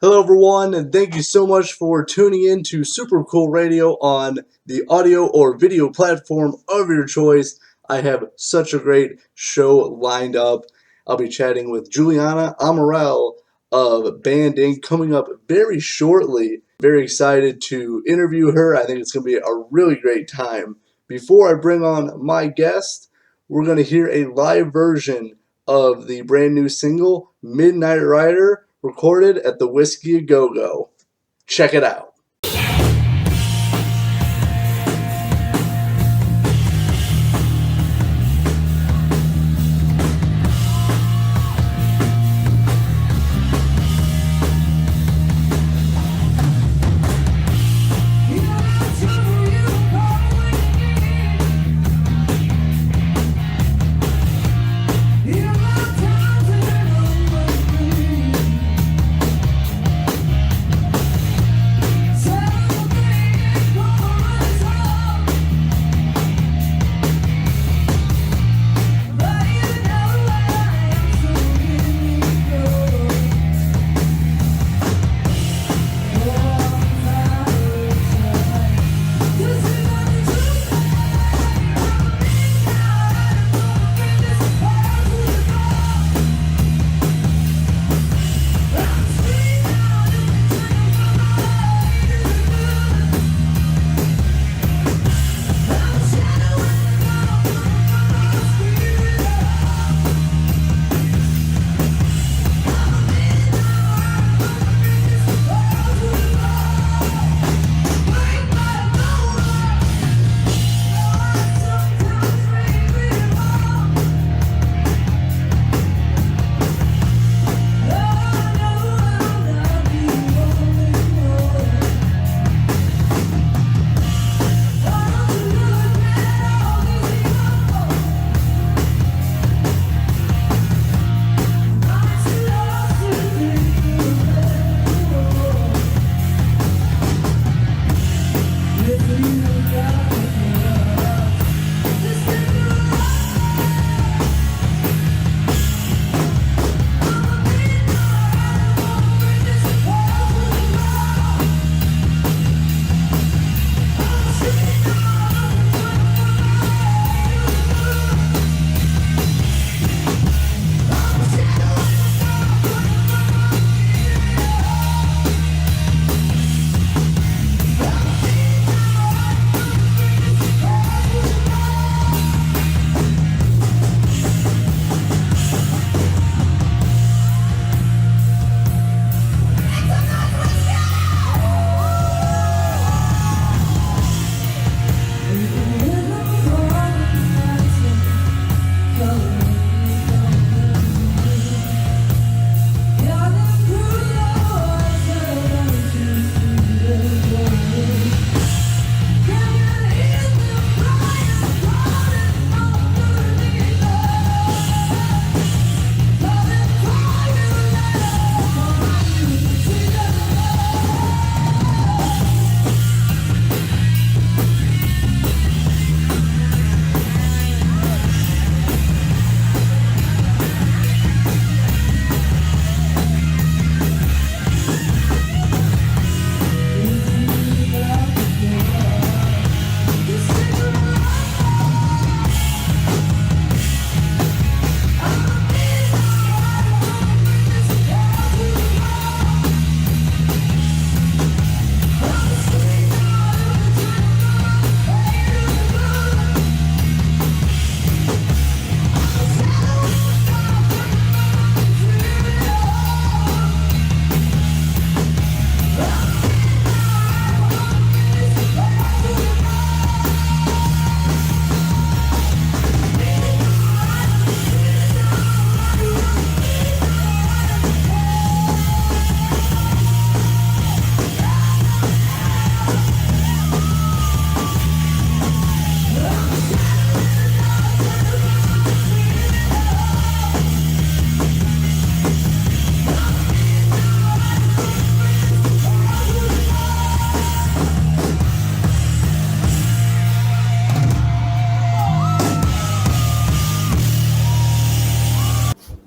Hello everyone, and thank you so much for tuning in to Super Cool Radio on the audio or video platform of your choice. I have such a great show lined up. I'll be chatting with Giuliana Amaral of Band Inc. coming up very shortly. Very excited to interview her. I think it's going to be a really great time. Before I bring on my guest, we're going to hear a live version of the brand new single, Midnite Rider, recorded at the Whiskey A Go Go. Check it out.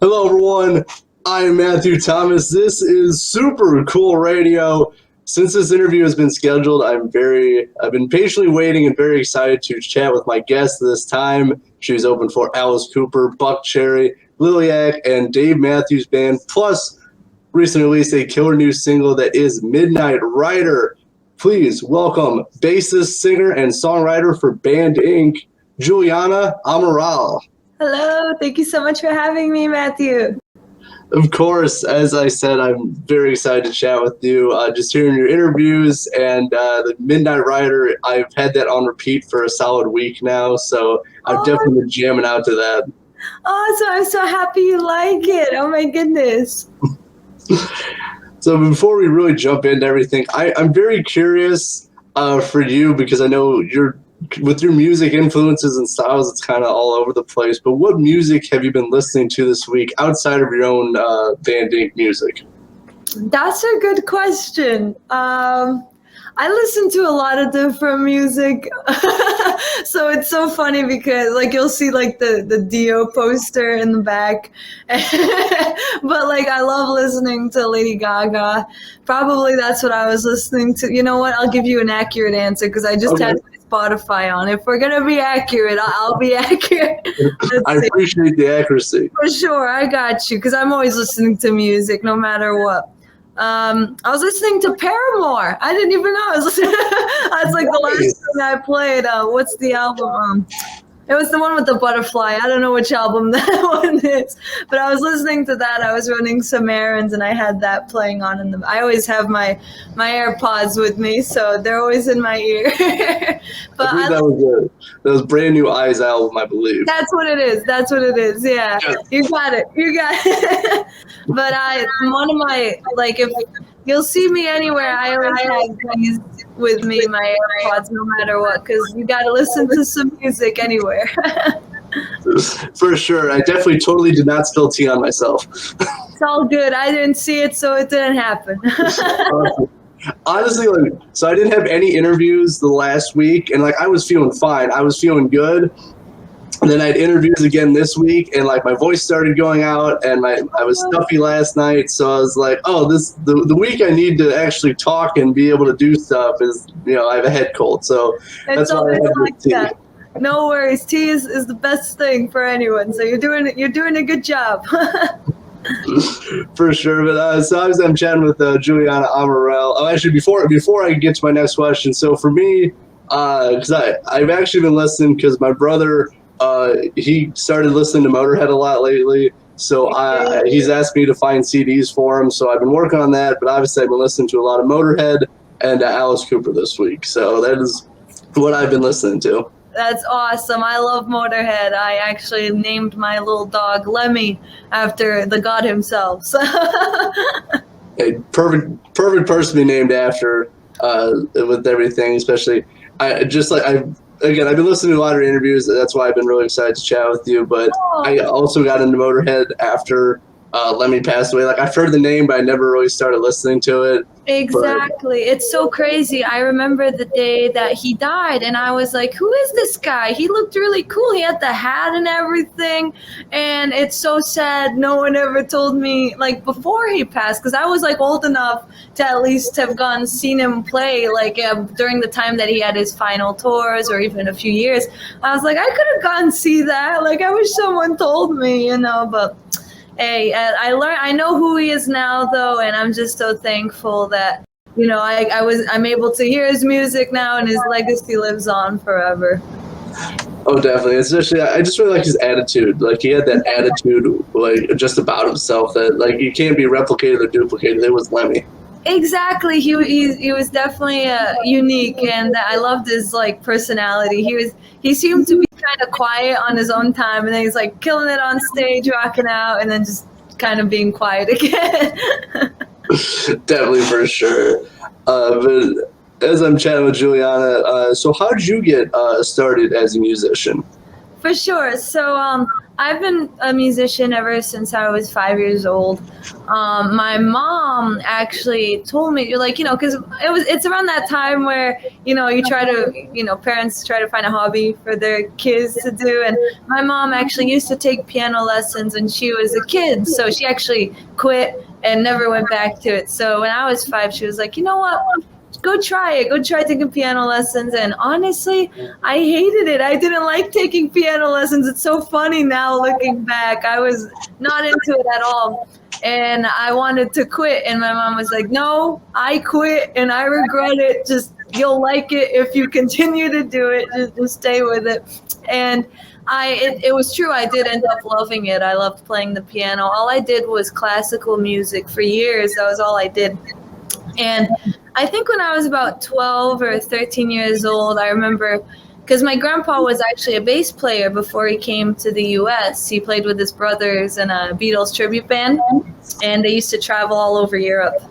Hello everyone, I'm Matthew Thomas. This is Super Cool Radio. Since this interview has been scheduled, I've been patiently waiting and very excited to chat with my guest this time. She's open for Alice Cooper, Buck Cherry, Giuliana, and Dave Matthews Band, plus recently released a killer new single that is Midnite Rider. Please welcome bassist, singer, and songwriter for Band Inc., Giuliana Amaral. Hello, thank you so much for having me, Matthew. Of course, as I said, I'm very excited to chat with you. Just hearing your interviews and the Midnite Rider, I've had that on repeat for a solid week now, so I've definitely been jamming out to that. Awesome, I'm so happy you like it. Oh my goodness. So before we really jump into everything, I'm very curious for you, because I know with your music influences and styles, it's kind of all over the place. But what music have you been listening to this week outside of your own Band Inc. music? That's a good question. I listen to a lot of different music. So it's so funny because like you'll see like the Dio poster in the back. But like I love listening to Lady Gaga. Probably that's what I was listening to. You know what? I'll give you an accurate answer because I just had my Spotify on. If we're gonna be accurate, I'll be accurate. I appreciate the accuracy. For sure, I got you because I'm always listening to music no matter what. I was listening to Paramore. I didn't even know I was listening. That's like the last thing I played. What's the album? It was the one with the butterfly. I don't know which album that one is, but I was listening to that. I was running some errands and I had that playing on. I always have my AirPods with me, so they're always in my ear. But that was Brand New Eyes album, I believe. That's what it is. Yeah, you got it. But one of my, like, if you'll see me anywhere, I always have these with me, my AirPods, no matter what, because you got to listen to some music anywhere. For sure. I definitely totally did not spill tea on myself. It's all good. I didn't see it, so it didn't happen. Honestly, so I didn't have any interviews the last week, and I was feeling fine. I was feeling good. And then I had interviews again this week, and my voice started going out, and I was stuffy last night. So I was like, oh, the week I need to actually talk and be able to do stuff is, I have a head cold. So that's why I had like tea. That. No worries. Tea is the best thing for anyone. So you're doing a good job. For sure. But so obviously I'm chatting with Giuliana Amaral. Oh, actually, before I get to my next question, so for me, because I've actually been listening because my brother. He started listening to Motorhead a lot lately, so he's asked me to find CDs for him, so I've been working on that, but obviously I've been listening to a lot of Motorhead and Alice Cooper this week, so that is what I've been listening to. That's awesome. I love Motorhead. I actually named my little dog Lemmy after the god himself. So. A perfect person to be named after with everything, especially Again, I've been listening to a lot of interviews. That's why I've been really excited to chat with you. But I also got into Motorhead after Lemmy passed away. I've heard the name, but I never really started listening to it. Exactly. It's so crazy. I remember the day that he died, and I was like, who is this guy? He looked really cool. He had the hat and everything. And it's so sad no one ever told me, before he passed, because I was, old enough to at least have seen him play, during the time that he had his final tours or even a few years. I was like, I could have gone see that. I wish someone told me, but... Hey, I know who he is now, though, and I'm just so thankful that I'm able to hear his music now, and his legacy lives on forever. Oh, definitely. Especially, I just really like his attitude. He had that attitude, just about himself that you can't be replicated or duplicated. It was Lemmy. Exactly. He was definitely unique, and I loved his personality. He seemed to be kind of quiet on his own time, and then he's killing it on stage, rocking out, and then just kind of being quiet again. Definitely, for sure. But as I'm chatting with Giuliana, so how did you get started as a musician? For sure. So I've been a musician ever since I was 5 years old. My mom actually told me, like, because it's around that time where, you try to, parents try to find a hobby for their kids to do. And my mom actually used to take piano lessons when she was a kid. So she actually quit and never went back to it. So when I was 5, she was like, you know what? Go try it. Go try taking piano lessons. And honestly, I hated it. I didn't like taking piano lessons. It's so funny now looking back. I was not into it at all. And I wanted to quit. And my mom was like, no, I quit and I regret it. Just, you'll like it if you continue to do it. Just stay with it. And it was true. I did end up loving it. I loved playing the piano. All I did was classical music for years. That was all I did. And I think when I was about 12 or 13 years old, I remember, because my grandpa was actually a bass player before he came to the U.S. He played with his brothers in a Beatles tribute band, and they used to travel all over Europe.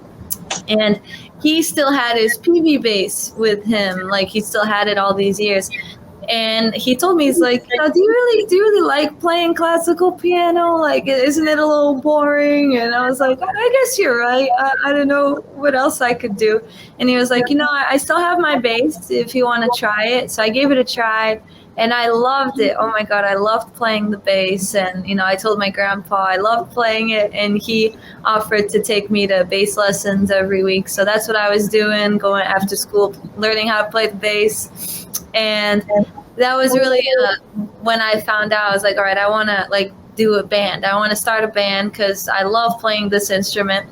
And he still had his PV bass with him, like he still had it all these years. And he told me, he's like, do you really like playing classical piano? Like, isn't it a little boring? And I was like, I guess you're right. I don't know what else I could do. And he was like, I still have my bass if you want to try it. So I gave it a try, and I loved it. Oh my God, I loved playing the bass. And, I told my grandpa I loved playing it, and he offered to take me to bass lessons every week. So that's what I was doing, going after school, learning how to play the bass. And that was really when I found out. I was like, all right, I want to do a band. I want to start a band because I love playing this instrument.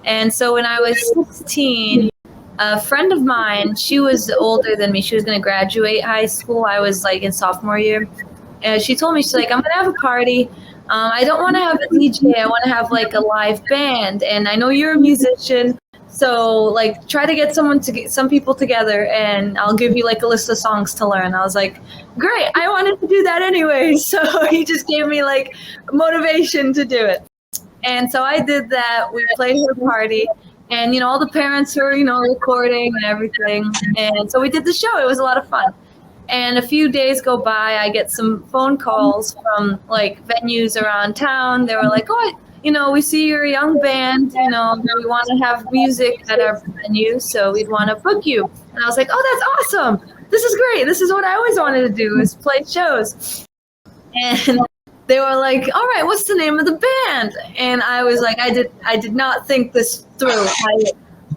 And so when I was 16, a friend of mine, she was older than me. She was going to graduate high school. I was in sophomore year. And she told me, she's like, I'm going to have a party. I don't want to have a DJ. I want to have a live band. And I know you're a musician. So try to get some people together, and I'll give you a list of songs to learn. I was like, great. I wanted to do that anyway. So he just gave me motivation to do it. And so I did that. We played her party, and all the parents were, recording and everything. And so we did the show. It was a lot of fun. And a few days go by, I get some phone calls from venues around town. They were like, oh, we see you're a young band, we want to have music at our venue, so we'd want to book you. And I was like, oh, that's awesome. This is great. This is what I always wanted to do, is play shows. And they were like, all right, what's the name of the band? And I was like, I did not think this through. It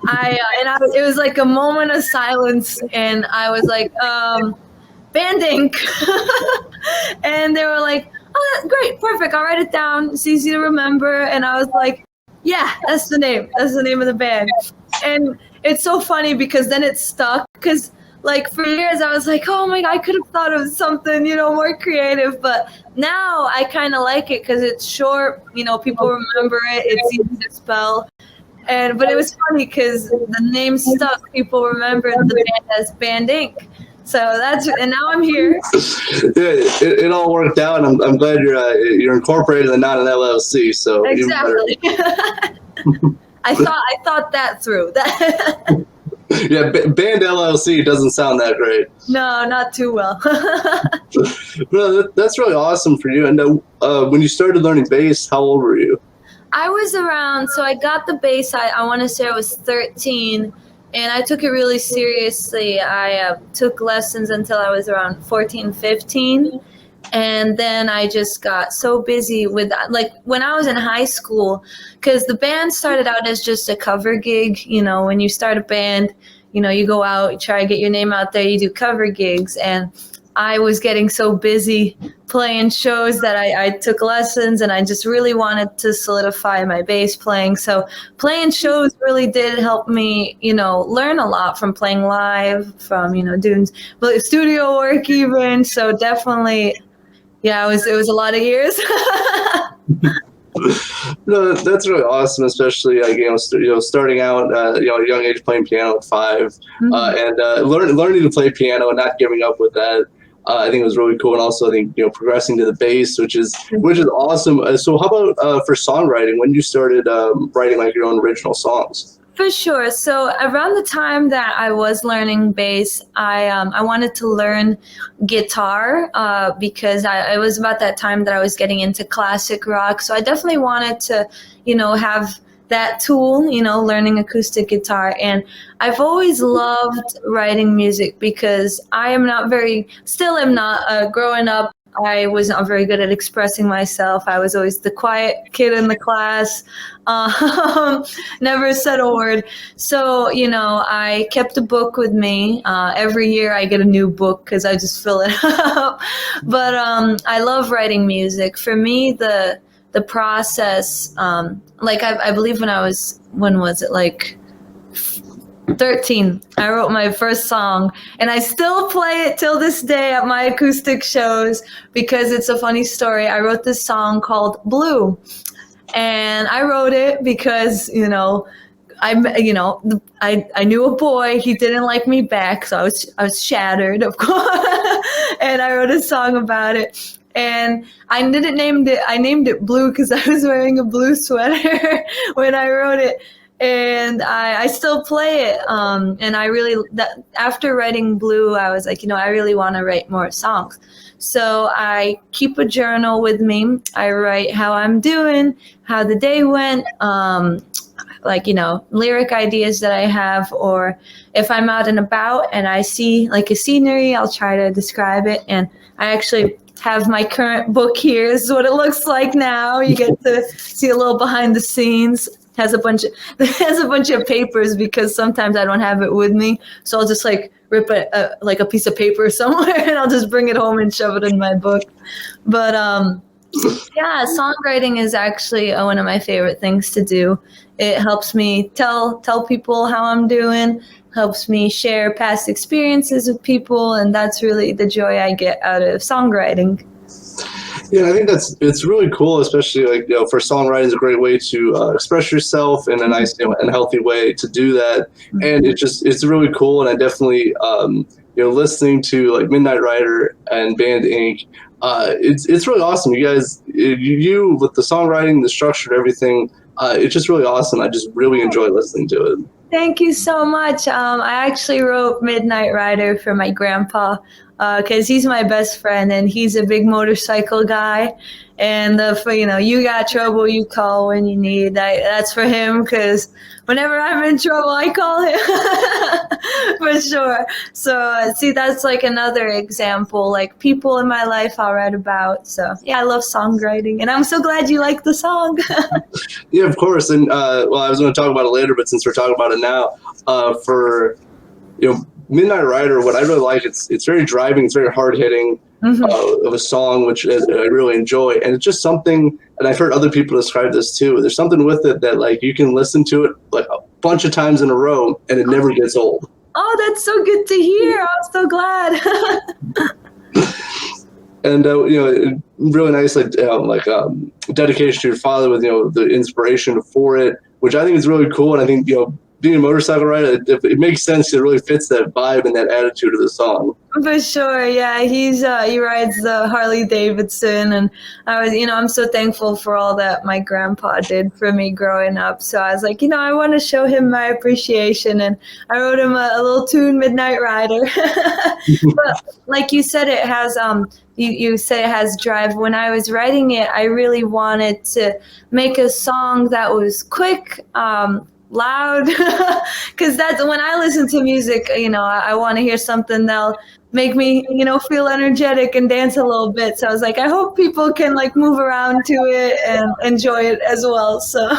was a moment of silence, and I was like, Band Inc. And they were like, oh, that's great, perfect, I'll write it down, it's easy to remember. And I was like, yeah, that's the name of the band. And it's so funny because then it stuck, because for years I was like, oh my God, I could have thought of something, more creative. But now I kind of like it because it's short, people remember it, it's easy to spell. But it was funny because the name stuck, people remembered the band as Band Inc. So and now I'm here. Yeah, it all worked out, and I'm glad you're incorporated and not an LLC. So exactly. I thought that through. Yeah, Band LLC doesn't sound that great. No, not too well. No, that's really awesome for you. And when you started learning bass, how old were you? I was around. So I got the bass. I want to say I was 13. And I took it really seriously. I took lessons until I was around 14, 15. And then I just got so busy with when I was in high school, because the band started out as just a cover gig. When you start a band, you go out, you try to get your name out there, you do cover gigs. And I was getting so busy playing shows that I took lessons, and I just really wanted to solidify my bass playing. So playing shows really did help me, learn a lot from playing live, from, doing studio work even. So definitely, yeah, it was a lot of years. No, that's really awesome, especially starting out, at a young age playing piano at 5, Mm-hmm. And learning to play piano and not giving up with that. I think it was really cool, and also I think progressing to the bass, which is awesome. So how about for songwriting? When you started writing your own original songs? For sure. So around the time that I was learning bass, I wanted to learn guitar because it was about that time that I was getting into classic rock. So I definitely wanted to, have that tool, learning acoustic guitar. And I've always loved writing music because I am not growing up. I was not very good at expressing myself. I was always the quiet kid in the class, never said a word. So, I kept a book with me. Every year I get a new book because I just fill it up. But I love writing music. For me, the process, I believe when was it, like 13, I wrote my first song, and I still play it till this day at my acoustic shows because it's a funny story. I wrote this song called Blue, and I wrote it because, I knew a boy. He didn't like me back, so I was shattered, of course. And I wrote a song about it. And I named it Blue because I was wearing a blue sweater when I wrote it. And I still play it. And after writing Blue, I was like, I really want to write more songs. So I keep a journal with me. I write how I'm doing, how the day went, lyric ideas that I have, or if I'm out and about and I see like a scenery, I'll try to describe it. And I actually have my current book here. This is what it looks like now. You get to see a little behind the scenes. Has a bunch of papers because sometimes I don't have it with me, so I'll just rip a piece of paper somewhere and I'll just bring it home and shove it in my book. But yeah, songwriting is actually one of my favorite things to do. It helps me tell people how I'm doing, helps me share past experiences with people, and that's really the joy I get out of songwriting. Yeah, I think it's really cool, especially for songwriting is a great way to express yourself in a nice and healthy way to do that, and it's really cool. And I definitely listening to like Midnite Rider and Band Inc. It's really awesome. You guys, you with the songwriting, the structure, everything. It's just really awesome. I just really enjoy listening to it. Thank you so much. I actually wrote Midnite Rider for my grandpa because he's my best friend and he's a big motorcycle guy. And you got trouble, you call when you need. That's for him because whenever I'm in trouble, I call him for sure. So see, that's like another example, like people in my life I'll write about. So yeah, I love songwriting, and I'm so glad you like the song. Yeah, of course. And I was going to talk about it later, but since we're talking about it now, for Midnite Rider, what I really like, it's very driving, it's very hard hitting. Of a song, which I really enjoy, and it's just something. And I've heard other people describe this too. There's something with it that you can listen to it like a bunch of times in a row, and it never gets old. Oh, that's so good to hear. I'm so glad. And really nice, dedication to your father with the inspiration for it, which I think is really cool. And I think being a motorcycle rider, it makes sense. It really fits that vibe and that attitude of the song. For sure, yeah. He rides the Harley Davidson, and I'm so thankful for all that my grandpa did for me growing up. So I was like, I want to show him my appreciation, and I wrote him a little tune, Midnite Rider. But like you said, it has you say it has drive. When I was writing it, I really wanted to make a song that was quick, loud, because that's when I listen to music, I want to hear something that'll make me feel energetic and dance a little bit. So I was like, I hope people can move around to it and enjoy it as well. So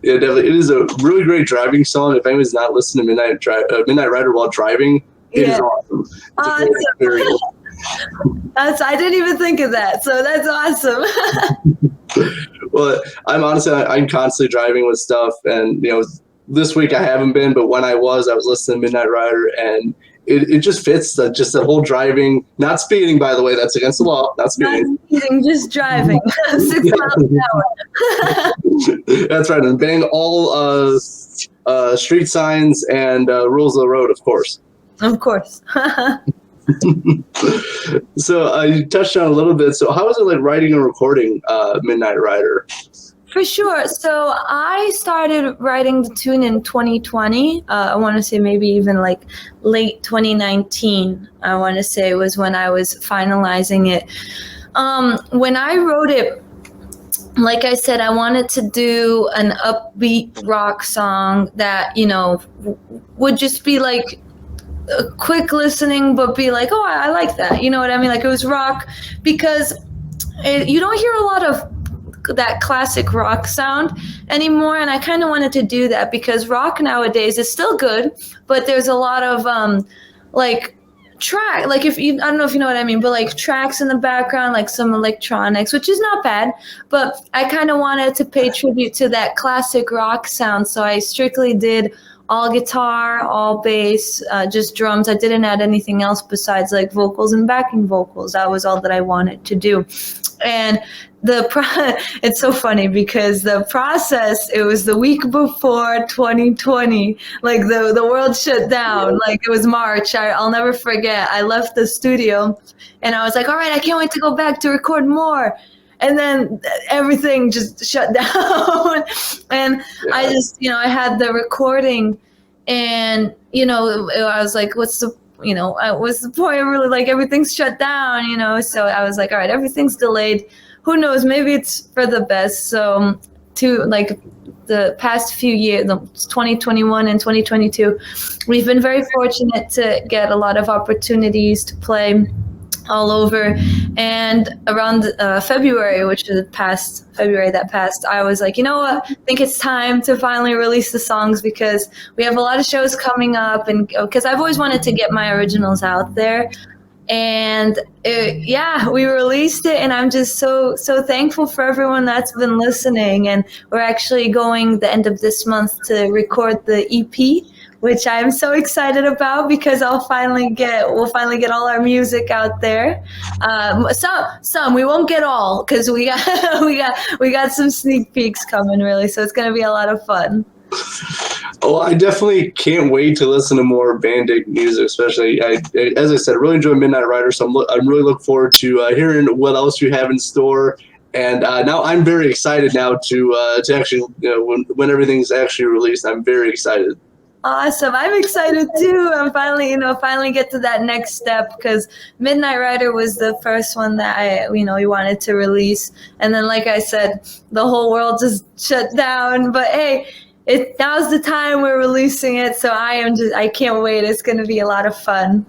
yeah, definitely, it is a really great driving song. If anyone's not listening to Midnite Rider while driving, it is awesome. I didn't even think of that, so that's awesome. Well, I'm constantly driving with stuff, and this week I haven't been, but when I was listening to Midnite Rider, and it just fits just the whole driving, not speeding, by the way, that's against the law, not speeding. Not speeding, just driving, 6 miles an hour. That's right, and bang all street signs and rules of the road, of course. Of course. So you touched on a little bit. So how was it writing and recording Midnite Rider? For sure. So I started writing the tune in 2020. I want to say maybe even like late 2019. I want to say was when I was finalizing it. When I wrote it, like I said, I wanted to do an upbeat rock song that, would just be like a quick listening, but be like, oh, I like that. You know what I mean? Like it was rock, because you don't hear a lot of that classic rock sound anymore, and I kind of wanted to do that because rock nowadays is still good, but there's a lot of like track, like if you, I don't know if you know what I mean, but like tracks in the background, like some electronics, which is not bad, but I kind of wanted to pay tribute to that classic rock sound, so I strictly did all guitar, all bass, just drums. I didn't add anything else besides like vocals and backing vocals. That was all that I wanted to do. And it's so funny because the process, it was the week before 2020, like the world shut down, like it was March. I'll never forget. I left the studio and I was like, all right, I can't wait to go back to record more. And then everything just shut down. And I just, I had the recording and, I was like, what's the point? Really, like everything's shut down, So I was like, all right, everything's delayed. Who knows? Maybe it's for the best. So to like the past few years, 2021 and 2022, we've been very fortunate to get a lot of opportunities to play all over. And around February, which is February that passed, I was like, you know what? I think it's time to finally release the songs because we have a lot of shows coming up, and because I've always wanted to get my originals out there. And we released it, and I'm just so thankful for everyone that's been listening. And we're actually going the end of this month to record the EP, which I'm so excited about because we'll finally get all our music out there. Some we won't get all because we got some sneak peeks coming, really. So it's gonna be a lot of fun. Oh, I definitely can't wait to listen to more Band-Aid music, especially, as I said, I really enjoy Midnite Rider, so I'm really looking forward to hearing what else you have in store. And now I'm very excited now to actually, when everything's actually released, I'm very excited. Awesome. I'm excited too. I'm finally get to that next step because Midnite Rider was the first one that we wanted to release. And then, like I said, the whole world just shut down. But hey, now's the time we're releasing it. So I can't wait. It's going to be a lot of fun.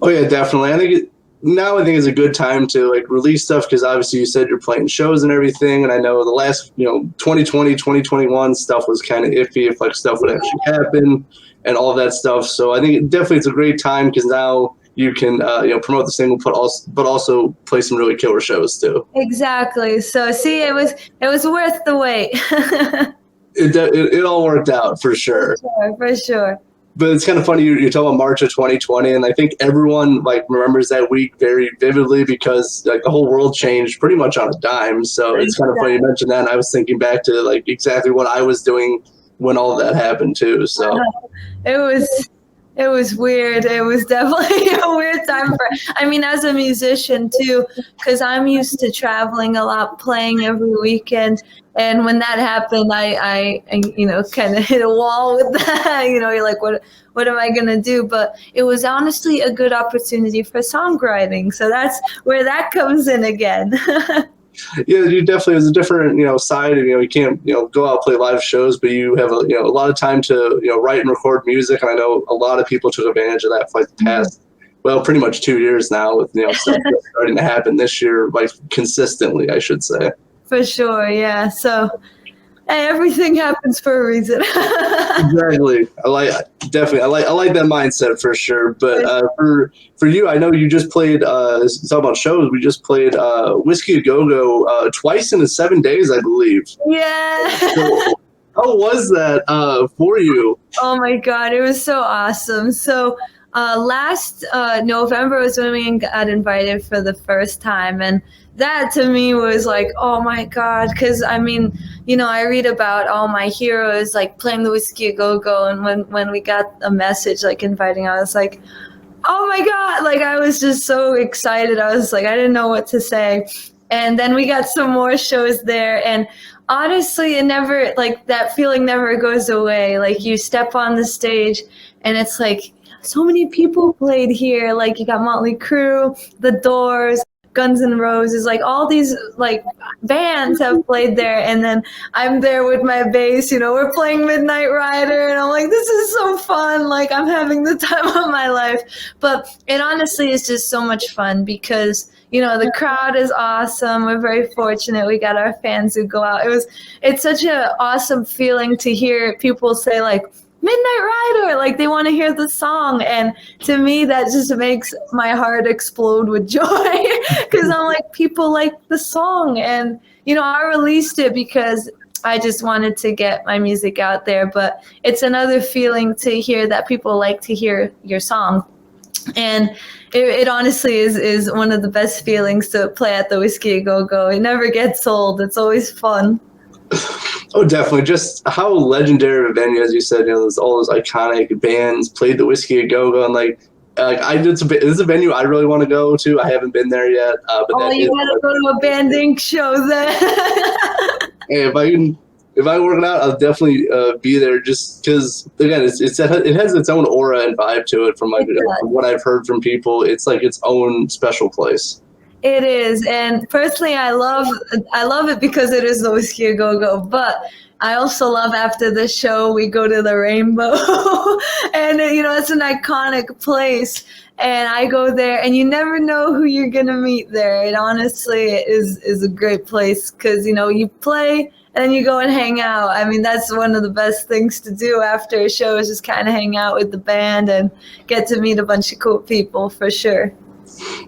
Oh yeah, definitely. I think it's a good time to like release stuff because obviously you said you're playing shows and everything, and I know the last 2020 2021 stuff was kind of iffy if like stuff would actually happen and all that stuff. So I think definitely it's a great time because now you can promote the single but also play some really killer shows too. Exactly. So see, it was worth the wait. It all worked out for sure. For sure. But it's kind of funny you're talking about March of 2020, and I think everyone like remembers that week very vividly because like the whole world changed pretty much on a dime. So it's kind of funny you mentioned that. And I was thinking back to like exactly what I was doing when all that happened too. So it was weird. It was definitely a weird time as a musician too, because I'm used to traveling a lot, playing every weekend. And when that happened, I kind of hit a wall with that. You're like, what am I going to do? But it was honestly a good opportunity for songwriting. So that's where that comes in again. Yeah, you definitely, it was a different, side, and, you can't, go out and play live shows, but you have, a lot of time to, write and record music. And I know a lot of people took advantage of that for like the past, pretty much 2 years now with, stuff that's starting to happen this year, like consistently, I should say. For sure, yeah. So everything happens for a reason. Exactly. I like that mindset for sure. But for you, I know you just played. Talk about shows. We just played Whiskey A Go Go twice in 7 days, I believe. Yeah. So, how was that for you? Oh my God, it was so awesome. So last November was when we got invited for the first time, and that to me was like, oh my God, because I read about all my heroes like playing the Whiskey A Go Go, and when we got a message like inviting, I was like, oh my God, like I was just so excited. I was like, I didn't know what to say. And then we got some more shows there. And honestly, it never, like, that feeling never goes away. Like, you step on the stage and it's like, so many people played here. Like, you got Motley Crue, The Doors, Guns N' Roses, like all these like bands have played there, and then I'm there with my bass, you know, we're playing Midnite Rider, and I'm like, this is so fun, like I'm having the time of my life. But it honestly is just so much fun because, you know, the crowd is awesome. We're very fortunate. We got our fans who go out. It's such an awesome feeling to hear people say like, Midnite Rider, like they want to hear the song, and to me that just makes my heart explode with joy because I'm like, people like the song. And you know, I released it because I just wanted to get my music out there, but it's another feeling to hear that people like to hear your song. And it honestly is one of the best feelings to play at the Whiskey A Go Go. It never gets old. It's always fun. Oh, definitely. Just how legendary of a venue, as you said, you know, there's all those iconic bands played the Whiskey A Go Go, and this is a venue I really want to go to. I haven't been there yet. But you gotta go to a Band Inc. show then. Hey, if I work it out, I'll definitely be there. Just because, again, it has its own aura and vibe to it. From what I've heard from people, it's like its own special place. It is, and personally, I love it because it is the Whiskey A Go Go. But I also love after the show we go to the Rainbow, and you know it's an iconic place. And I go there, and you never know who you're gonna meet there. It honestly is a great place because you know you play and then you go and hang out. I mean, that's one of the best things to do after a show is just kind of hang out with the band and get to meet a bunch of cool people for sure.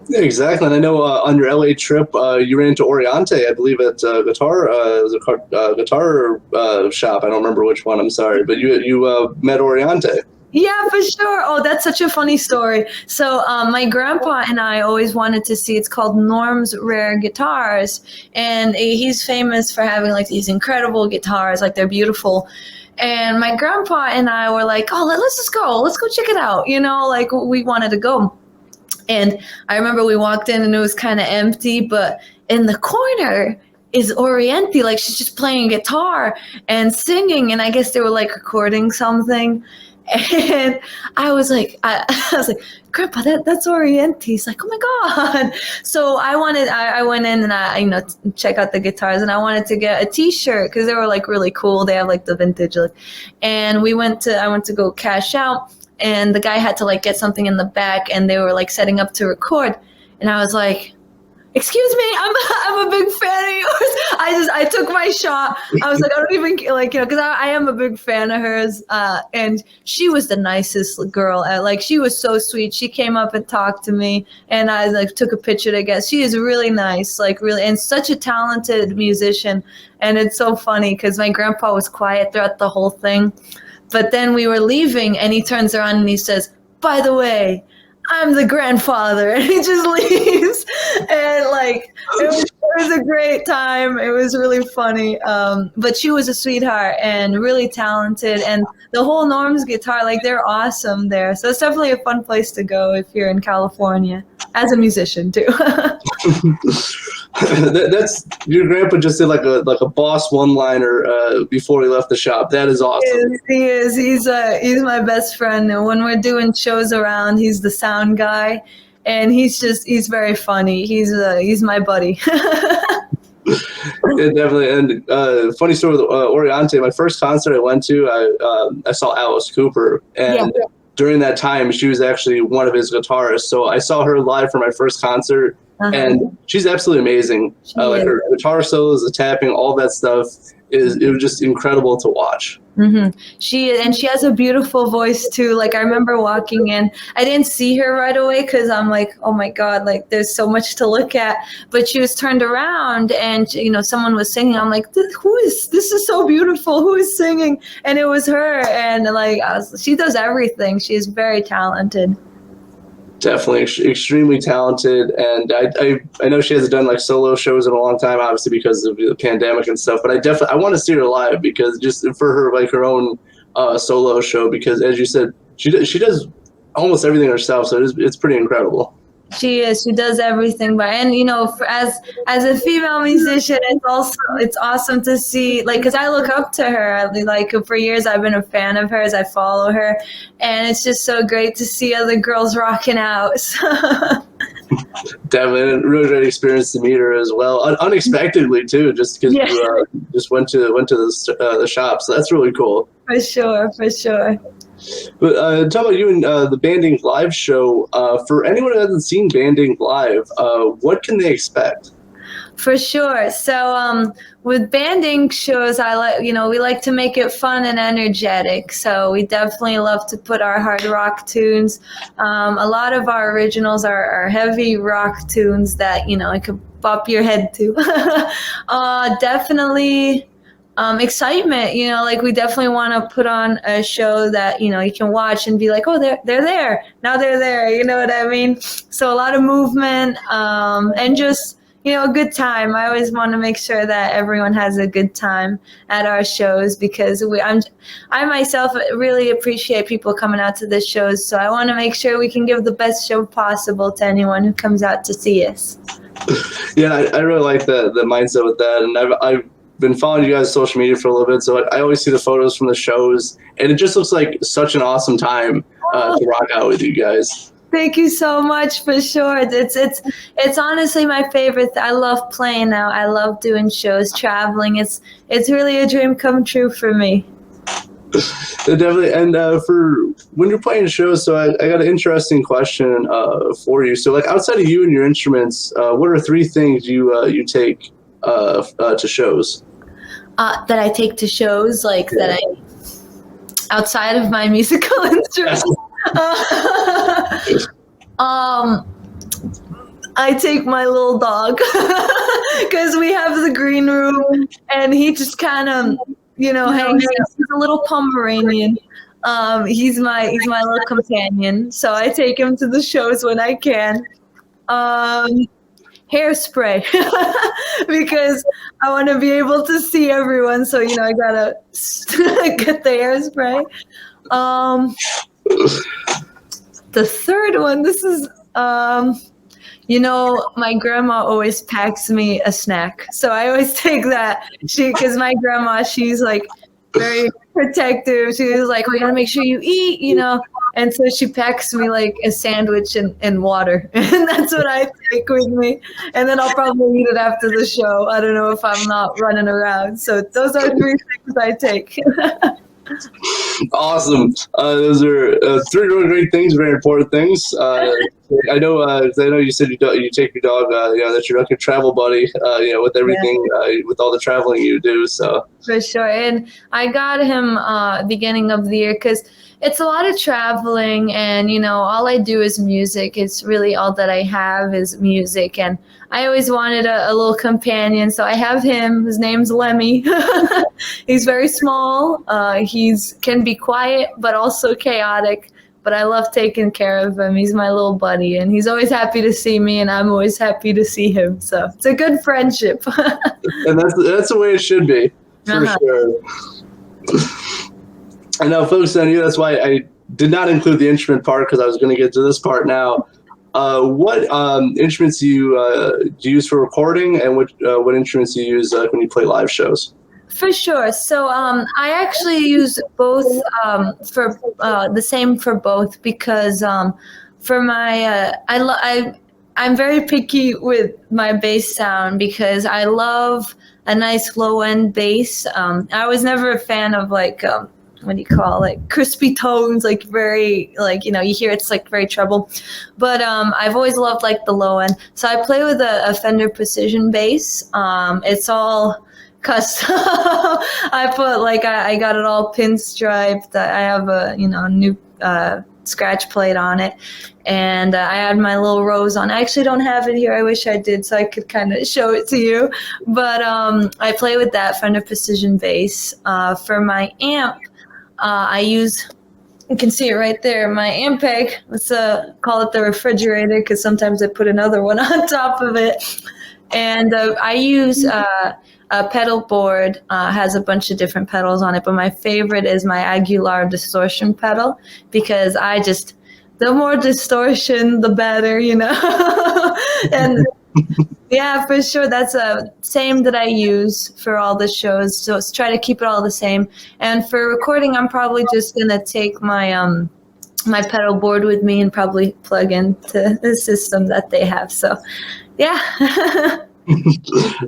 Yeah, exactly. And I know on your LA trip, you ran into Orianthi, I believe, at guitar shop. I don't remember which one. I'm sorry, but you met Orianthi. Yeah, for sure. Oh, that's such a funny story. So my grandpa and I always wanted to see, it's called Norm's Rare Guitars. And he's famous for having like these incredible guitars, like they're beautiful. And my grandpa and I were like, oh, let's just go. Let's go check it out. You know, like we wanted to go. And I remember we walked in and it was kind of empty, but in the corner is Orianthi. Like she's just playing guitar and singing. And I guess they were like recording something. And I was like, Grandpa, that's Orianthi. He's like, oh my God. So I went in and I check out the guitars, and I wanted to get a t-shirt because they were like really cool. They have like the vintage look. And I went to go cash out, and the guy had to like get something in the back, and they were like setting up to record. And I was like, excuse me, I'm a big fan of yours. I took my shot. I was like, I don't even like, you know, because I am a big fan of hers. And she was the nicest girl. Like she was so sweet. She came up and talked to me, and I like took a picture together. She is really nice, like really, and such a talented musician. And it's so funny because my grandpa was quiet throughout the whole thing, but then we were leaving, and he turns around and he says, by the way, I'm the grandfather, and he just leaves. And like it was a great time. It was really funny. But she was a sweetheart and really talented, and the whole Norm's guitar, like they're awesome there. So it's definitely a fun place to go if you're in California as a musician too. That's your grandpa just did like a boss one-liner before he left the shop. That is awesome. He is. He's my best friend. And when we're doing shows around, he's the sound guy, and he's very funny. He's my buddy. Yeah, definitely. And funny story with Orianthi. My first concert I went to, I saw Alice Cooper, and during that time, she was actually one of his guitarists. So I saw her live for my first concert. And she's absolutely amazing. Like her guitar solos, the tapping, all that stuff it was just incredible to watch. Mm-hmm. She has a beautiful voice too. Like I remember walking in, I didn't see her right away because I'm like, oh my God, like there's so much to look at. But she was turned around, and you know someone was singing. I'm like, this is so beautiful. Who is singing? And it was her. And like she does everything. She is very talented. Definitely extremely talented, and I know she hasn't done like solo shows in a long time, obviously because of the pandemic and stuff. But I want to see her live because just for her like her own solo show, because as you said, she does almost everything herself, so it's pretty incredible. She is. She does everything by, and as a female musician, it's awesome to see, like, because I look up to her. Like, for years I've been a fan of hers. I follow her, and it's just so great to see other girls rocking out. Definitely, a really great experience to meet her as well, unexpectedly too, just because you just went to the shop. So that's really cool. For sure, for sure. But talk about you and the Banding live show. For anyone who hasn't seen Banding live, what can they expect? For sure. So with banding shows, we like to make it fun and energetic. So we definitely love to put our hard rock tunes. A lot of our originals are heavy rock tunes that, I could bop your head to. Definitely excitement, like we definitely want to put on a show that, you can watch and be like, oh, they're there. Now they're there. You know what I mean? So a lot of movement and just, a good time. I always want to make sure that everyone has a good time at our shows because I myself really appreciate people coming out to the shows. So I want to make sure we can give the best show possible to anyone who comes out to see us. Yeah, I really like the mindset with that. And I've been following you guys' social media for a little bit, so I always see the photos from the shows, and it just looks like such an awesome time to rock out with you guys. Thank you so much, for sure. It's honestly my favorite. I love playing now. I love doing shows, traveling. It's really a dream come true for me. Definitely. And for when you're playing shows, so I got an interesting question for you. So, like, outside of you and your instruments, what are 3 things you take to shows? That I take to shows, like that I outside of my musical instruments. I take my little dog because we have the green room, and he just kind of, hangs out. He's a little Pomeranian. He's my little companion, so I take him to the shows when I can. Hairspray because I want to be able to see everyone, so I gotta get the hairspray. The third one, this is my grandma always packs me a snack, so I always take that. Because my grandma, she's like very protective. She was like, we gotta make sure you eat, and so she packs me like a sandwich and water, and that's what I take with me, and then I'll probably eat it after the show. I don't know if I'm not running around. So those are 3 things I take. Awesome. Those are 3 really great things, very important things. I know you said you take your dog, that's your travel buddy, with everything, with all the traveling you do. So for sure. And I got him beginning of the year because it's a lot of traveling, and all I do is music. It's really all that I have is music, and I always wanted a little companion, so I have him. His name's Lemmy. He's very small. He's can be quiet but also chaotic, but I love taking care of him. He's my little buddy, and he's always happy to see me, and I'm always happy to see him. So it's a good friendship. And that's the way it should be, for sure. And now, folks, I knew that's why I did not include the instrument part, because I was going to get to this part now. What instruments do you use for recording, and what instruments do you use when you play live shows? For sure. So I actually use both for the same for both, because for my I'm very picky with my bass sound because I love a nice low end bass. I was never a fan of like what do you call it, crispy tones, like very like you hear it's like very treble, but I've always loved like the low end. So I play with a Fender Precision bass. It's all custom. I put like I got it all pinstriped. I have a new scratch plate on it, and I had my little rose on. I actually don't have it here. I wish I did, so I could kind of show it to you. But I play with that Fender Precision bass. For my amp, I use, you can see it right there, my amp peg. Let's call it the refrigerator, because sometimes I put another one on top of it. And I use a pedal board, has a bunch of different pedals on it, but my favorite is my Aguilar distortion pedal, because the more distortion, the better, And yeah, for sure. That's a same that I use for all the shows. So it's try to keep it all the same. And for recording, I'm probably just gonna take my pedal board with me and probably plug into the system that they have. So, yeah.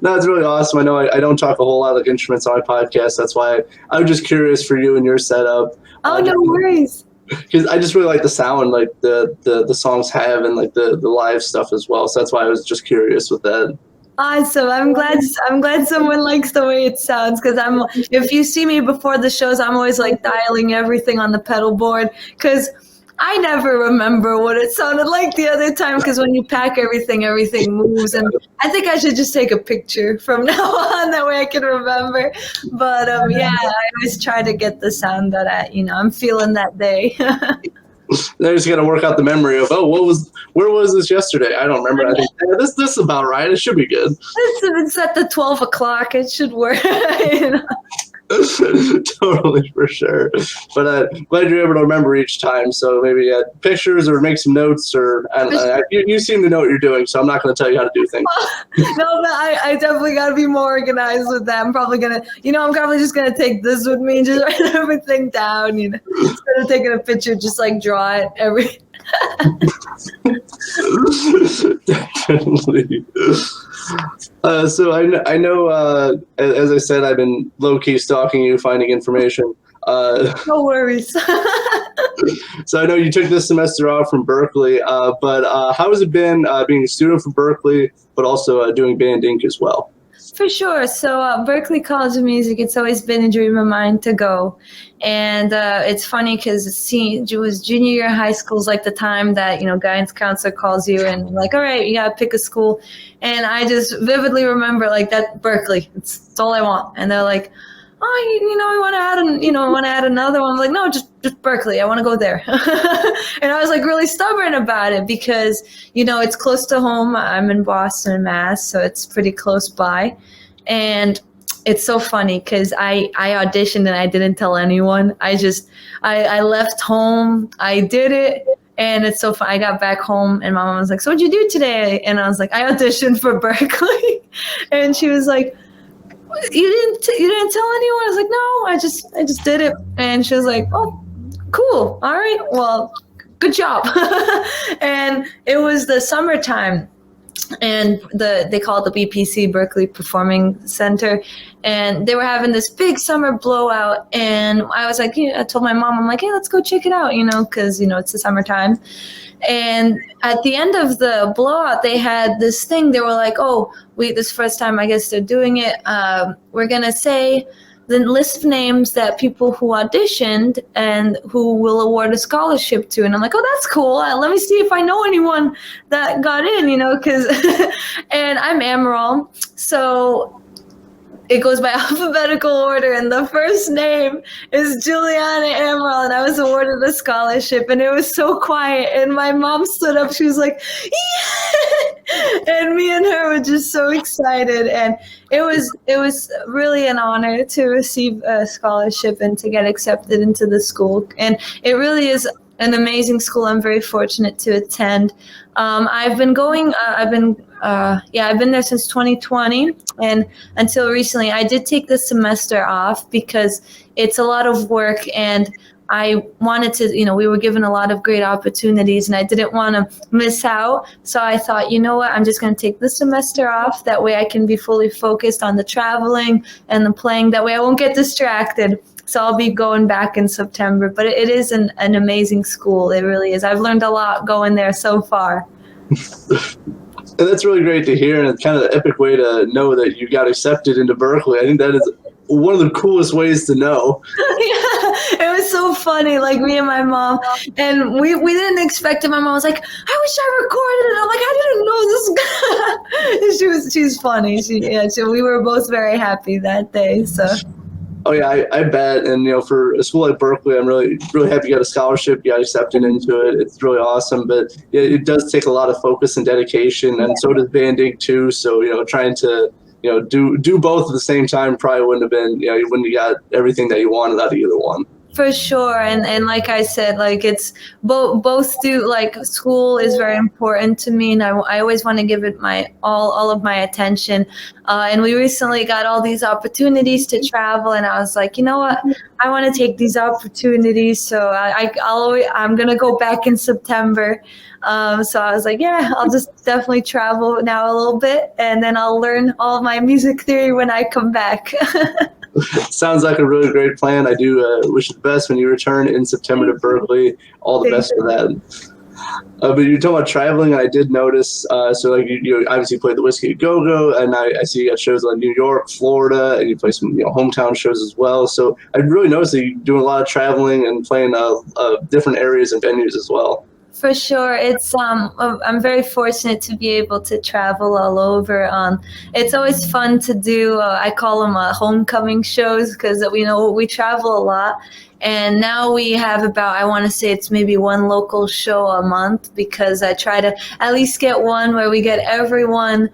No, it's really awesome. I know I don't talk a whole lot of instruments on my podcast. That's why I'm just curious for you and your setup. Oh, no worries. Because I just really like the sound like the songs have, and like the live stuff as well. So that's why I was just curious with that. Awesome. I'm glad someone likes the way it sounds, because if you see me before the shows, I'm always like dialing everything on the pedal board, because I never remember what it sounded like the other time, because when you pack everything moves, and I think I should just take a picture from now on, that way I can remember. But yeah, I always try to get the sound that I'm feeling that day. Now just got to work out the memory of, where was this yesterday? I don't remember. I think this is about right. It should be good. It's at the 12 o'clock. It should work. Totally, for sure. But glad you're able to remember each time. So maybe pictures or make some notes, or I don't know. You seem to know what you're doing, so I'm not going to tell you how to do things. No, but I definitely got to be more organized with that. I'm probably going to, I'm probably just going to take this with me and just write everything down, Instead of taking a picture, just like draw it every. Definitely. So I know, as I said, I've been low-key stalking you, finding information. No worries. So I know you took this semester off from Berkeley, but how has it been being a student from Berkeley, but also doing Band Inc. as well? For sure. So Berkeley College of Music, it's always been a dream of mine to go. And it's funny because it was junior year of high school is like the time that, guidance counselor calls you and like, all right, you got to pick a school. And I just vividly remember like that Berkeley, it's all I want. And they're like, oh, I want to add another one. I'm like, no, just Berkeley. I want to go there. And I was like really stubborn about it because, it's close to home. I'm in Boston, Mass, so it's pretty close by. And it's so funny because I auditioned and I didn't tell anyone. I left home. I did it. And it's so fun. I got back home and my mom was like, so what'd you do today? And I was like, I auditioned for Berkeley. And she was like, you didn't tell anyone? I was like, no, I just did it. And she was like, oh, cool. All right. Well, good job. And it was the summertime. And they call it the BPC, Berkeley Performing Center, and they were having this big summer blowout. And I was like, I told my mom, I'm like, hey, let's go check it out, because it's the summertime. And at the end of the blowout, they had this thing. They were like, oh, this first time I guess they're doing it. We're gonna say the list of names that people who auditioned and who will award a scholarship to. And I'm like, oh, that's cool. Let me see if I know anyone that got in, because, and I'm Amaral. So it goes by alphabetical order, and the first name is Giuliana Amaral, and I was awarded a scholarship, and it was so quiet, and my mom stood up, she was like, yeah! And me and her were just so excited, and it was really an honor to receive a scholarship and to get accepted into the school, and it really is an amazing school. I'm very fortunate to attend. I've been there since 2020, and until recently, I did take this semester off because it's a lot of work, and I wanted to, we were given a lot of great opportunities, and I didn't want to miss out. So I thought, what, I'm just going to take this semester off. That way I can be fully focused on the traveling and the playing. That way I won't get distracted. So I'll be going back in September. But it is an amazing school. It really is. I've learned a lot going there so far. And that's really great to hear, and it's kind of an epic way to know that you got accepted into Berkeley. I think that is one of the coolest ways to know. Yeah, it was so funny, like me and my mom, and we didn't expect it. My mom was like, I wish I recorded it. I'm like, I didn't know this guy. She's funny. So we were both very happy that day. So. Oh yeah, I bet. And for a school like Berkeley, I'm really really happy you got a scholarship, you got accepted into it. It's really awesome. But yeah, it does take a lot of focus and dedication, and so does Band Inc. too. So trying to do both at the same time probably wouldn't have been you wouldn't have got everything that you wanted out of either one. For sure, and like I said, like it's both do like school is very important to me, and I always want to give it my all of my attention. And we recently got all these opportunities to travel, and I was like, you know what, I want to take these opportunities. So I'm gonna go back in September. So I was like, yeah, I'll just definitely travel now a little bit, and then I'll learn all my music theory when I come back. Sounds like a really great plan. I do wish you the best when you return in September to Berkeley. All the best for that. But you're talking about traveling, and I did notice, so like you obviously played the Whiskey Go-Go, and I see you got shows like New York, Florida, and you play some hometown shows as well. So I really noticed that you're doing a lot of traveling and playing different areas and venues as well. For sure, it's I'm very fortunate to be able to travel all over. It's always fun to do. I call them homecoming shows because we travel a lot, and now we have about, I want to say it's maybe one local show a month, because I try to at least get one where we get everyone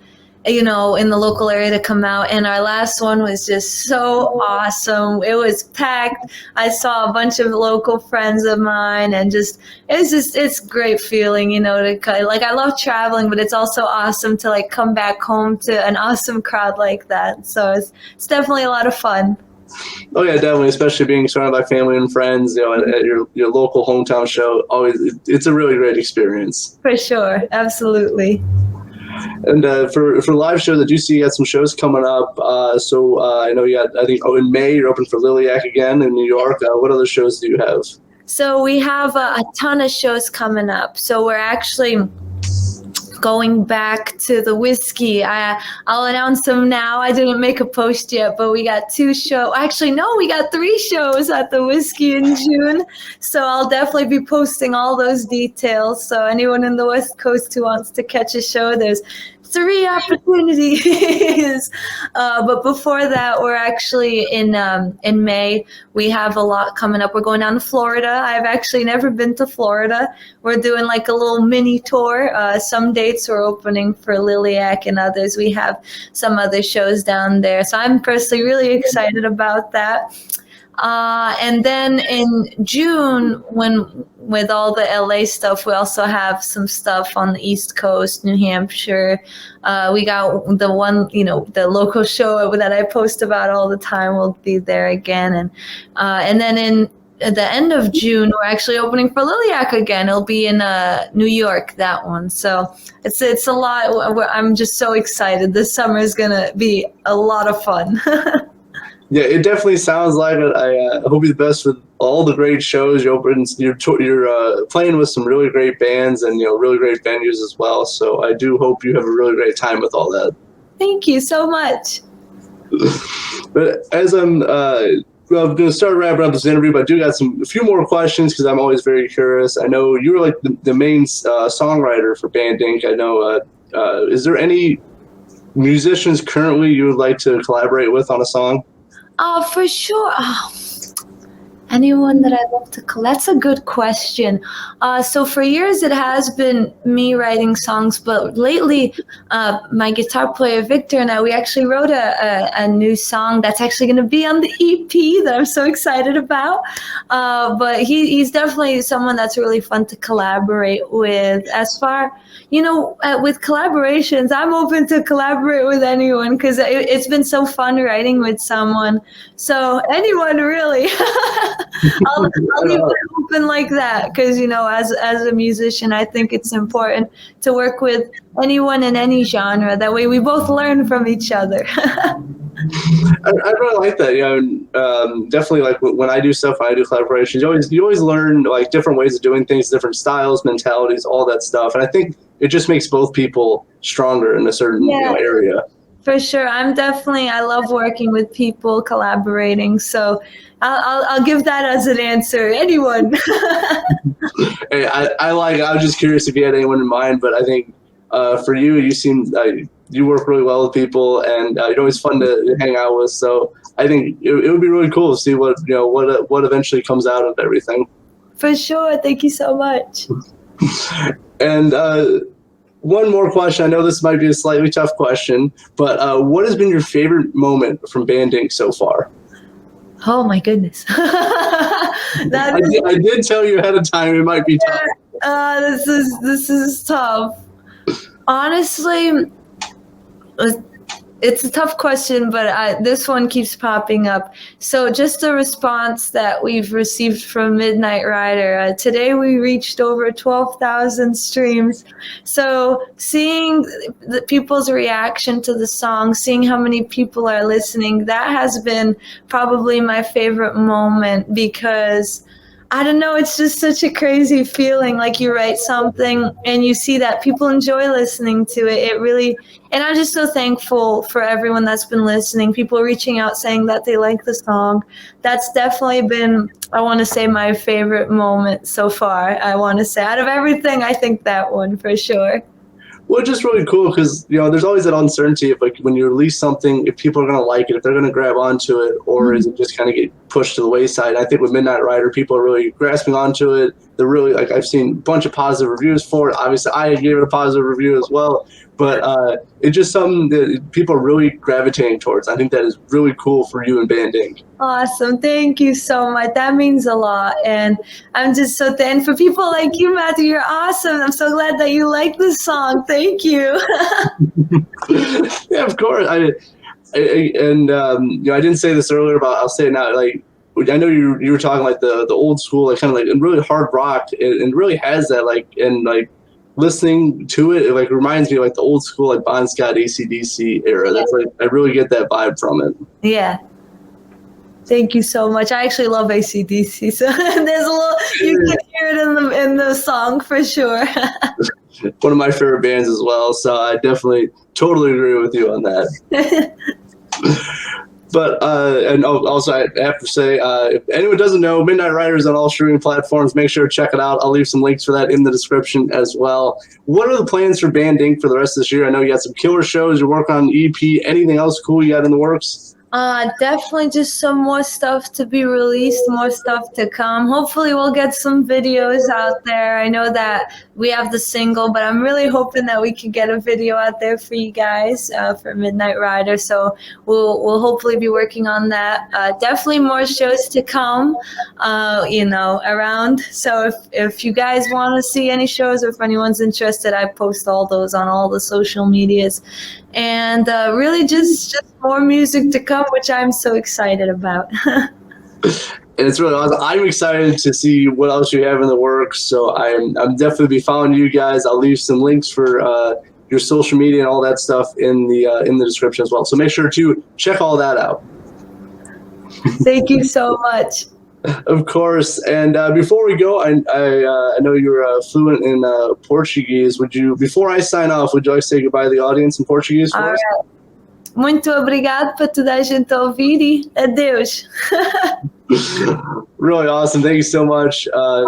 in the local area to come out. And our last one was just so awesome. It was packed. I saw a bunch of local friends of mine, and it's great feeling, to like, I love traveling, but it's also awesome to like come back home to an awesome crowd like that. So it's definitely a lot of fun. Oh yeah, definitely, especially being surrounded by family and friends, at your local hometown show. Always, it's a really great experience. For sure, absolutely. And for live shows, I do see you got some shows coming up. So I know you got, I think, in May you're open for Liliac again in New York. What other shows do you have? So we have a ton of shows coming up. So we're actually going back to the Whiskey. I'll announce them now. I didn't make a post yet, but we got 2 shows. Actually, no, we got 3 shows at the Whiskey in June. So I'll definitely be posting all those details. So anyone in the West Coast who wants to catch a show, there's 3 opportunities. But before that, we're actually in May. We have a lot coming up. We're going down to Florida. I've actually never been to Florida. We're doing like a little mini tour. Some dates we're opening for Liliac, and others we have some other shows down there. So I'm personally really excited about that. And then in June, with all the LA stuff, we also have some stuff on the East Coast, New Hampshire. We got the one, the local show that I post about all the time. We'll be there again. And then at the end of June, we're actually opening for Liliac again. It'll be in New York, that one. So it's a lot. I'm just so excited. This summer is going to be a lot of fun. Yeah, it definitely sounds like it. I hope you the best with all the great shows. You're playing with some really great bands and really great venues as well. So I do hope you have a really great time with all that. Thank you so much. But as I'm going to start wrapping up this interview, but I do got a few more questions because I'm always very curious. I know you were like the main songwriter for Band Inc. I know. Is there any musicians currently you would like to collaborate with on a song? For sure. Anyone that I love to that's a good question. So for years it has been me writing songs, but lately my guitar player Victor and we actually wrote a new song that's actually going to be on the EP that I'm so excited about. But he's definitely someone that's really fun to collaborate with. As far, with collaborations, I'm open to collaborate with anyone because it's been so fun writing with someone. So anyone really. I'll leave it open like that because, as a musician, I think it's important to work with anyone in any genre. That way we both learn from each other. I really like that. Definitely like when I do stuff, when I do collaborations, you always learn like different ways of doing things, different styles, mentalities, all that stuff. And I think it just makes both people stronger in a certain area. For sure. I love working with people, collaborating. So I'll give that as an answer. Anyone. Hey, I was just curious if you had anyone in mind, but I think for you seem you work really well with people, and you're always fun to hang out with. So I think it would be really cool to see what eventually comes out of everything. For sure. Thank you so much. And one more question. I know this might be a slightly tough question, but what has been your favorite moment from Band Inc. so far? Oh my goodness. I did tell you ahead of time it might be tough. This is tough. Honestly, it's a tough question, but this one keeps popping up. So just a response that we've received from Midnite Rider. Today we reached over 12,000 streams. So seeing the people's reaction to the song, seeing how many people are listening, that has been probably my favorite moment, because I don't know, it's just such a crazy feeling. Like, you write something and you see that people enjoy listening to it. It really, and I'm just so thankful for everyone that's been listening, people reaching out saying that they like the song. That's definitely been, I want to say, my favorite moment so far. I want to say, out of everything, I think that one for sure. Well, it's just really cool because, there's always that uncertainty of, like, when you release something, if people are going to like it, if they're going to grab onto it, or is it just kind of get pushed to the wayside. I think with Midnite Rider, people are really grasping onto it. They're really, like, I've seen a bunch of positive reviews for it. Obviously, I gave it a positive review as well. But it's just something that people are really gravitating towards. I think that is really cool for you and Band Inc. Awesome. Thank you so much. That means a lot. And I'm just so thankful for people like you, Matthew. You're awesome. I'm so glad that you like this song. Thank you. Yeah, of course. I didn't say this earlier, but I'll say it now. Like, I know you were talking like the old school, like, kind of like, and really hard rock, and really has that, like, and like, listening to it, like, reminds me of, like, the old school, like, Bon Scott, AC/DC era. That's, like, I really get that vibe from it. Yeah. Thank you so much. I actually love AC/DC, so there's a little, you can hear it in the song for sure. One of my favorite bands as well, so I definitely totally agree with you on that. But and also I have to say, if anyone doesn't know, Midnite Rider is on all streaming platforms. Make sure to check it out. I'll leave some links for that in the description as well. What are the plans for Band Inc. for the rest of this year? I know you got some killer shows. You're working on an EP. Anything else cool you got in the works? Definitely just some more stuff to be released, more stuff to come. Hopefully we'll get some videos out there. I know that we have the single, but I'm really hoping that we can get a video out there for you guys for Midnite Rider. So we'll hopefully be working on that. Definitely more shows to come, around. So if you guys want to see any shows, or if anyone's interested, I post all those on all the social medias. And really just more music to come, which I'm so excited about. And it's really awesome. I'm excited to see what else you have in the works. So I'm definitely be following you guys. I'll leave some links for your social media and all that stuff in the description as well. So make sure to check all that out. Thank you so much. Of course. And before we go, I know you're fluent in Portuguese. Before I sign off, would you like to say goodbye to the audience in Portuguese for us? Right. Muito obrigado por toda a gente ouvir e adeus. Really awesome. Thank you so much,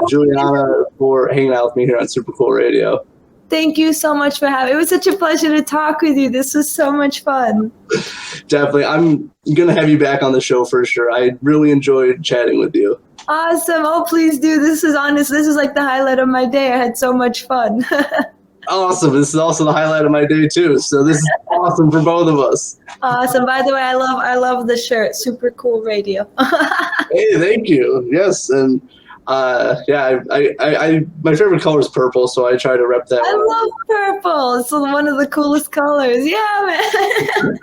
Giuliana, for hanging out with me here on Super Cool Radio. Thank you so much for having me. It was such a pleasure to talk with you. This was so much fun. Definitely. I'm going to have you back on the show for sure. I really enjoyed chatting with you. Awesome. Oh, please do. This is like the highlight of my day. I had so much fun. Awesome. This is also the highlight of my day too. So this is awesome for both of us. Awesome. By the way, I love the shirt. Super Cool Radio. Hey, thank you. Yes. And yeah, I my favorite color is purple, so I try to rep that. I love purple. It's one of the coolest colors. Yeah, man.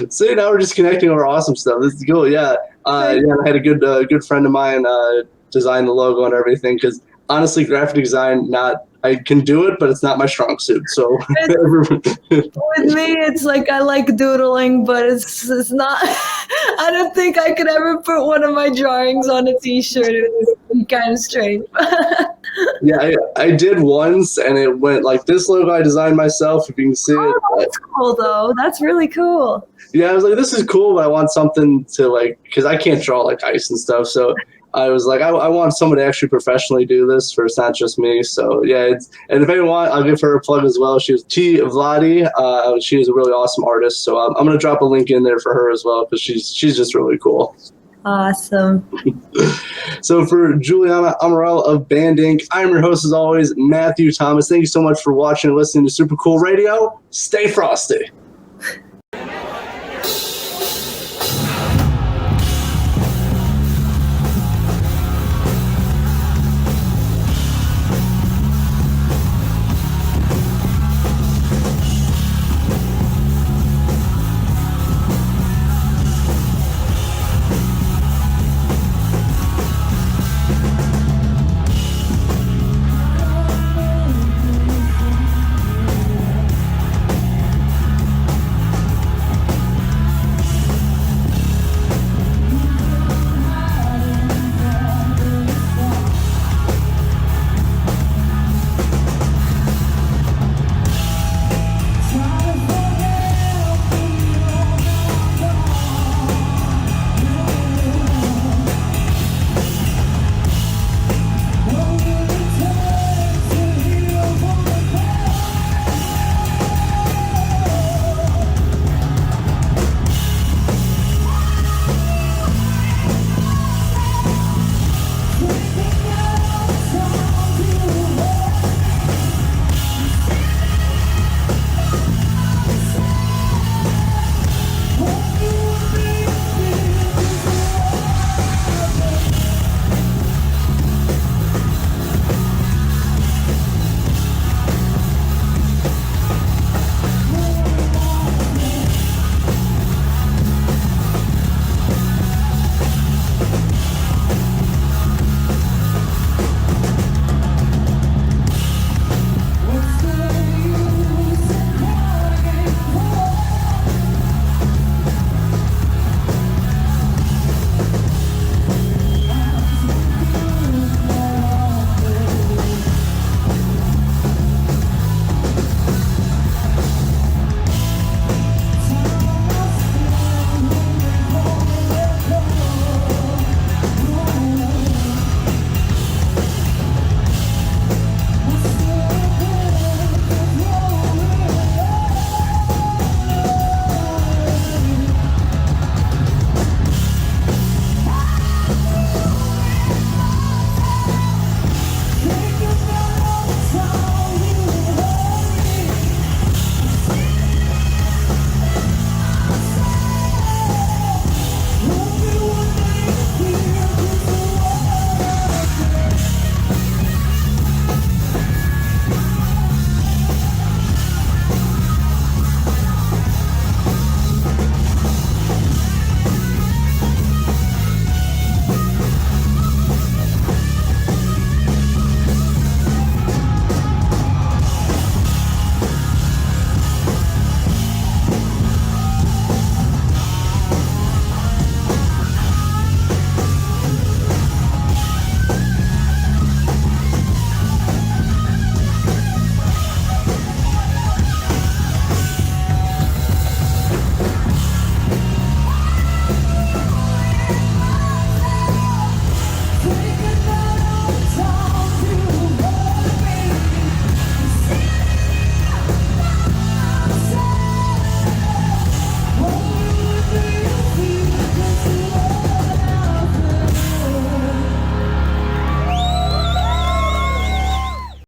So now we're just connecting over awesome stuff. This is cool. Yeah. I had a good friend of mine design the logo and everything, because honestly, graphic design, I can do it, but it's not my strong suit. So with me, it's like I like doodling, but it's not. I don't think I could ever put one of my drawings on a T-shirt. It was kind of strange. Yeah, I did once, and it went like this logo I designed myself. If you can see it. That's cool, though. That's really cool. Yeah, I was like, this is cool, but I want something to, like, because I can't draw like ice and stuff. So I was like, I want someone to actually professionally do this, for it's not just me. So yeah, and if anyone want, I'll give her a plug as well. She was Vladia. She is a really awesome artist. So I'm gonna drop a link in there for her as well, because she's just really cool. Awesome. So for Giuliana Amaral of Band Inc., I'm your host as always, Matthew Thomas. Thank you so much for watching and listening to Super Cool Radio. Stay frosty.